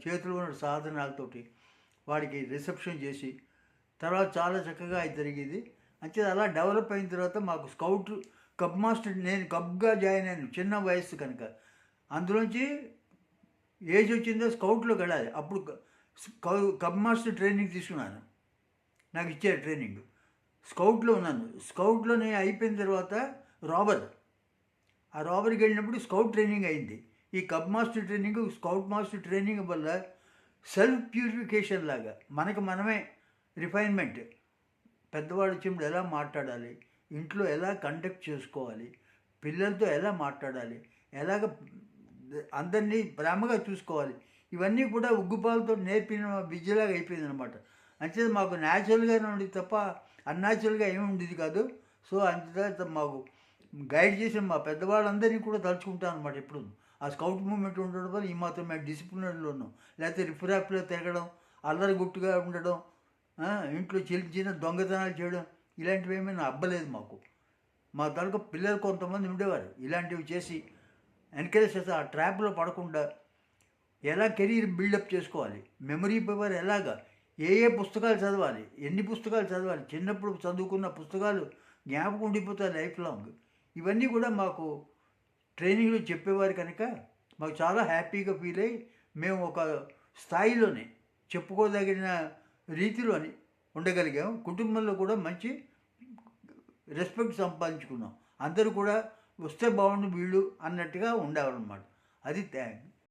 చేతిలో ఉన్న సాధనాలతోటి వాడికి రిసెప్షన్ చేసి తర్వాత చాలా చక్కగా అది జరిగేది. అంతే అలా డెవలప్ అయిన తర్వాత మాకు స్కౌట్ కబ్ మాస్టర్, నేను కబ్గా జాయిన్ అయ్యాను చిన్న వయస్సు కనుక. అందులోంచి ఏజ్ వచ్చిందో స్కౌట్లోకి వెళ్ళాలి. అప్పుడు కబ్ మాస్టర్ ట్రైనింగ్ తీసుకున్నాను. నాకు ఇచ్చారు ట్రైనింగ్. స్కౌట్లో ఉన్నాను. స్కౌట్లో నేను అయిపోయిన తర్వాత ఆ రాబర్కి వెళ్ళినప్పుడు స్కౌట్ ట్రైనింగ్ అయింది. ఈ cub master training, scout master training వల్ల సెల్ఫ్ ప్యూరిఫికేషన్ లాగా మనకు మనమే రిఫైన్మెంట్. పెద్దవాడు వచ్చినప్పుడు ఎలా మాట్లాడాలి, ఇంట్లో ఎలా కండక్ట్ చేసుకోవాలి, పిల్లలతో ఎలా మాట్లాడాలి, ఎలాగ అందరినీ ప్రేమగా చూసుకోవాలి, ఇవన్నీ కూడా ఉగ్గుపాలతో నేర్పిన విద్యలాగా అయిపోయింది అనమాట. అంతే మాకు న్యాచురల్గానే ఉండేది తప్ప అన్యాచురల్గా ఏమి ఉండేది కాదు. సో అంతే మాకు గైడ్ చేసిన మా పెద్దవాళ్ళందరినీ కూడా తలుచుకుంటాను అనమాట. ఎప్పుడు ఆ స్కౌట్ మూమెంట్ ఉండడం వల్ల ఈ మాత్రం మేము డిసిప్లిన్లో ఉన్నాం. లేకపోతే రిఫ్రాఫ్లో తిరగడం, అల్లరి గుట్టుగా ఉండడం, ఇంట్లో చిన్న చిన్న దొంగతనాలు చేయడం, ఇలాంటివి ఏమైనా అబ్బలేదు మాకు. మా తరగ పిల్లలు కొంతమంది ఉండేవారు ఇలాంటివి చేసి ఎంకరేజ్ చేస్తే ఆ ట్రాప్లో పడకుండా ఎలా కెరీర్ బిల్డప్ చేసుకోవాలి, మెమరీ పవర్ ఎలాగా, ఏ పుస్తకాలు చదవాలి, ఎన్ని పుస్తకాలు చదవాలి, చిన్నప్పుడు చదువుకున్న పుస్తకాలు జ్ఞాపకం ఉండిపోతాయి లైఫ్ లాంగ్. ఇవన్నీ కూడా మాకు ట్రైనింగ్లో చెప్పేవారు కనుక మాకు చాలా హ్యాపీగా ఫీల్ అయ్యి మేము ఒక స్థాయిలోనే చెప్పుకోదగిన రీతిలోని ఉండగలిగాం. కుటుంబంలో కూడా మంచి రెస్పెక్ట్ సంపాదించుకున్నాం. అందరూ కూడా వస్తే బాగుండు వీళ్ళు అన్నట్టుగా ఉండేవాళ్ళన్నమాట. అది థ్యాంక్